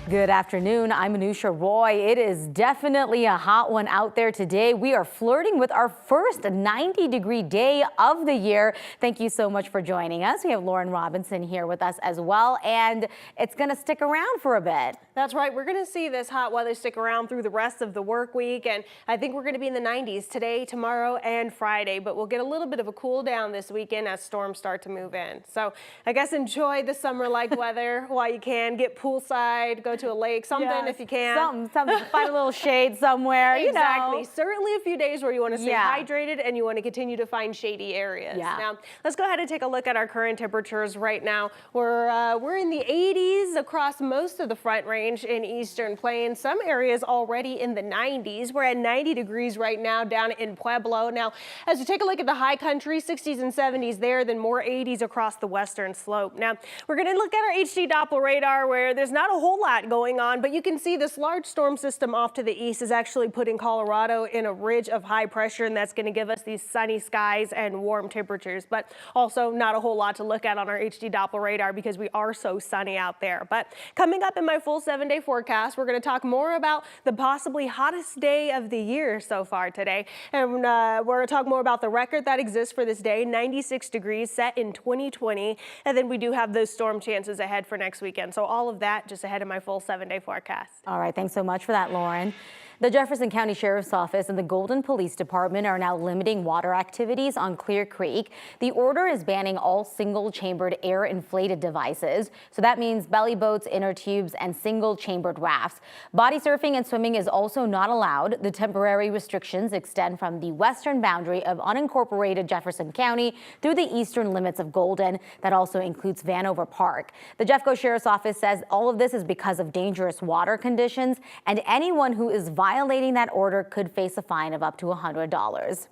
Good afternoon. I'm Anusha Roy. It is definitely a hot one out there today. We are flirting with our first 90-degree day of the year. Thank you so much for joining us. We have Lauren Robinson here with us as well, and it's going to stick around for a bit. That's right. We're going to see this hot weather stick around through the rest of the work week, and I think we're going to be in the 90s today, tomorrow, and Friday, but we'll get a little bit of a cool down this weekend as storms start to move in. So I guess enjoy the summer-like weather while you can. Get poolside, go to a lake, something if you can. Something, find a little shade somewhere. Exactly. You know. Certainly a few days where you want to stay hydrated and you want to continue to find shady areas. Now, let's go ahead and take a look at our current temperatures right now. We're in the 80s across most of the Front Range in Eastern Plains. Some areas already in the 90s. We're at 90 degrees right now down in Pueblo. Now, as you take a look at the high country, 60s and 70s there, then more 80s across the western slope. Now, we're going to look at our HD Doppler radar where there's not a whole lot going on, but you can see this large storm system off to the east is actually putting Colorado in a ridge of high pressure, and that's going to give us these sunny skies and warm temperatures, but also not a whole lot to look at on our HD Doppler radar because we are so sunny out there. But coming up in my full 7-day forecast, we're going to talk more about the possibly hottest day of the year so far today, and we're going to talk more about the record that exists for this day, 96 degrees set in 2020, and then we do have those storm chances ahead for next weekend. So all of that just ahead of my full 7-day forecast. All right, thanks so much for that, Lauren. The Jefferson County Sheriff's Office and the Golden Police Department are now limiting water activities on Clear Creek. The order is banning all single-chambered air-inflated devices. So that means belly boats, inner tubes, and single-chambered rafts. Body surfing and swimming is also not allowed. The temporary restrictions extend from the western boundary of unincorporated Jefferson County through the eastern limits of Golden. That also includes Vanover Park. The Jeffco Sheriff's Office says all of this is because of dangerous water conditions, and anyone who is violating that order could face a fine of up to $100.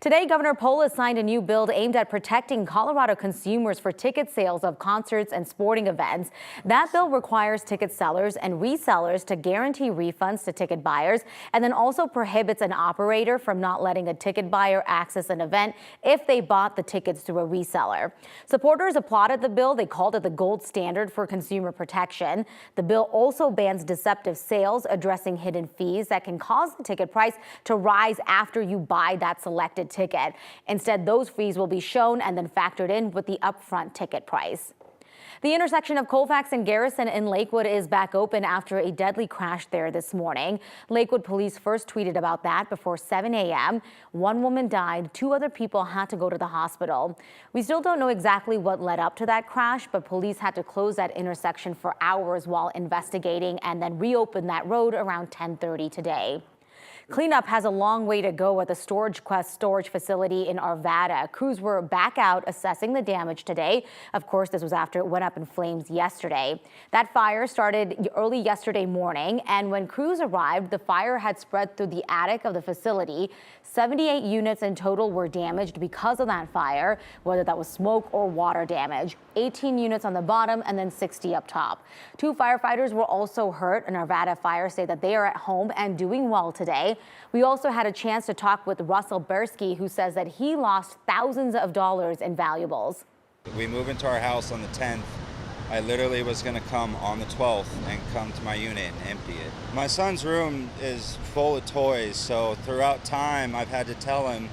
Today, Governor Polis signed a new bill aimed at protecting Colorado consumers for ticket sales of concerts and sporting events. That bill requires ticket sellers and resellers to guarantee refunds to ticket buyers, and then also prohibits an operator from not letting a ticket buyer access an event if they bought the tickets through a reseller. Supporters applauded the bill. They called it the gold standard for consumer protection. The bill also bans deceptive sales, addressing hidden fees that can cause the ticket price to rise after you buy that selected ticket. Instead, those fees will be shown and then factored in with the upfront ticket price. The intersection of Colfax and Garrison in Lakewood is back open after a deadly crash there this morning. Lakewood police first tweeted about that before 7 a.m. One woman died. 2 other people had to go to the hospital. We still don't know exactly what led up to that crash, but police had to close that intersection for hours while investigating and then reopen that road around 10:30 today. Cleanup has a long way to go at the Storage Quest storage facility in Arvada. Crews were back out assessing the damage today. Of course, this was after it went up in flames yesterday. That fire started early yesterday morning, and when crews arrived, the fire had spread through the attic of the facility. 78 units in total were damaged because of that fire, whether that was smoke or water damage. 18 units on the bottom and then 60 up top. 2 firefighters were also hurt. An Arvada fire say that they are at home and doing well today. We also had a chance to talk with Russell Bersky, who says that he lost thousands of dollars in valuables. We moved into our house on the 10th. I literally was going to come on the 12th and come to my unit and empty it. My son's room is full of toys, so throughout time I've had to tell him,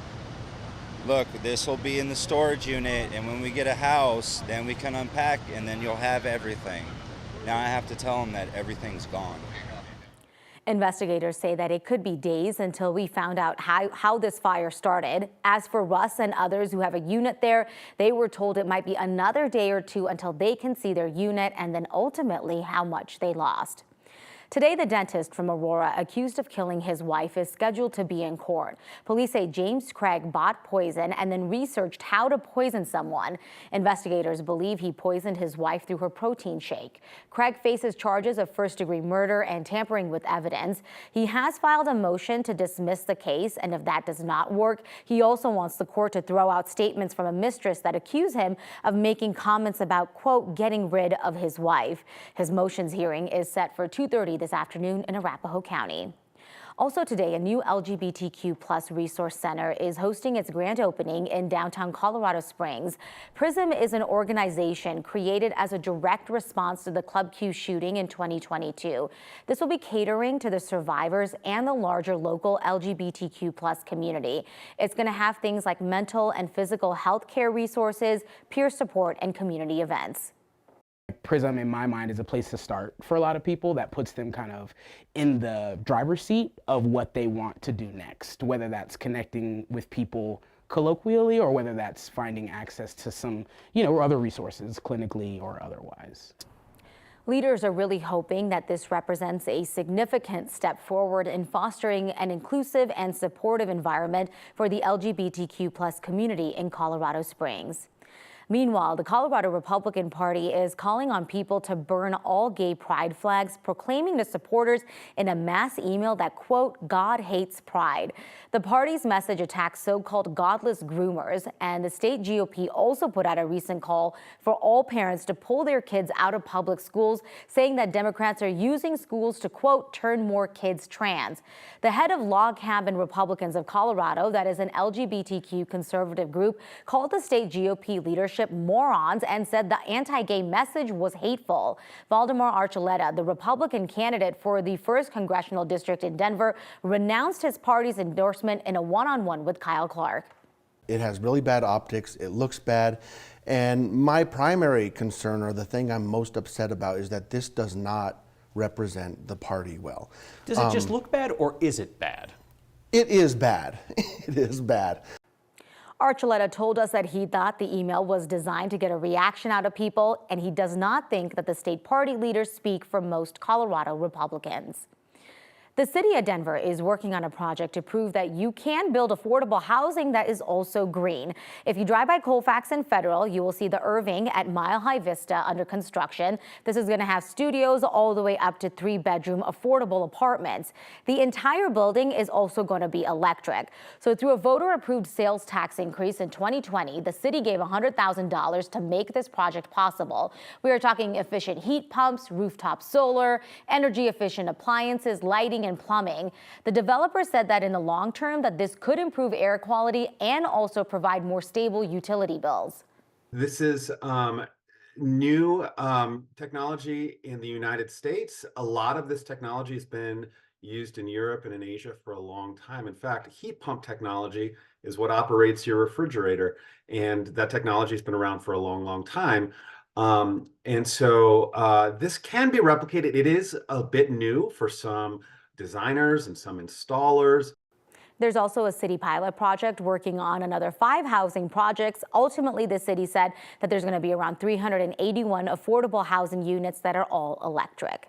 look, this will be in the storage unit, and when we get a house, then we can unpack and then you'll have everything. Now I have to tell him that everything's gone. Investigators say that it could be days until we found out how this fire started. As for Russ and others who have a unit there, they were told it might be another day or 2 until they can see their unit and then ultimately how much they lost. Today, the dentist from Aurora accused of killing his wife is scheduled to be in court. Police say James Craig bought poison and then researched how to poison someone. Investigators believe he poisoned his wife through her protein shake. Craig faces charges of first-degree murder and tampering with evidence. He has filed a motion to dismiss the case, and if that does not work, he also wants the court to throw out statements from a mistress that accuse him of making comments about, quote, getting rid of his wife. His motions hearing is set for 2:30 this afternoon in Arapahoe County. Also today, a new LGBTQ plus resource center is hosting its grand opening in downtown Colorado Springs. PRISM is an organization created as a direct response to the Club Q shooting in 2022. This will be catering to the survivors and the larger local LGBTQ plus community. It's going to have things like mental and physical health care resources, peer support, and community events. PRISM, in my mind, is a place to start for a lot of people that puts them kind of in the driver's seat of what they want to do next, whether that's connecting with people colloquially or whether that's finding access to some, or other resources clinically or otherwise. Leaders are really hoping that this represents a significant step forward in fostering an inclusive and supportive environment for the LGBTQ plus community in Colorado Springs. Meanwhile, the Colorado Republican Party is calling on people to burn all gay pride flags, proclaiming to supporters in a mass email that, quote, God hates pride. The party's message attacks so-called godless groomers, and the state GOP also put out a recent call for all parents to pull their kids out of public schools, saying that Democrats are using schools to, quote, turn more kids trans. The head of Log Cabin Republicans of Colorado, that is an LGBTQ conservative group, called the state GOP leadership morons and said the anti-gay message was hateful. Valdemar Archuleta, the Republican candidate for the 1st Congressional District in Denver, renounced his party's endorsement in a one-on-one with Kyle Clark. It has really bad optics, it looks bad, and my primary concern, or the thing I'm most upset about, is that this does not represent the party well. Does it just look bad, or is it bad? It is bad. It is bad. Archuleta told us that he thought the email was designed to get a reaction out of people, and he does not think that the state party leaders speak for most Colorado Republicans. The city of Denver is working on a project to prove that you can build affordable housing that is also green. If you drive by Colfax and Federal, you will see the Irving at Mile High Vista under construction. This is going to have studios all the way up to 3-bedroom affordable apartments. The entire building is also going to be electric. So through a voter-approved sales tax increase in 2020, the city gave $100,000 to make this project possible. We are talking efficient heat pumps, rooftop solar, energy-efficient appliances, lighting, and plumbing. The developer said that in the long term that this could improve air quality and also provide more stable utility bills. This is new technology in the United States. A lot of this technology has been used in Europe and in Asia for a long time. In fact, heat pump technology is what operates your refrigerator, and that technology has been around for a long, long time. And so this can be replicated. It is a bit new for some designers and some installers. There's also a city pilot project working on another 5 housing projects. Ultimately, the city said that there's going to be around 381 affordable housing units that are all electric.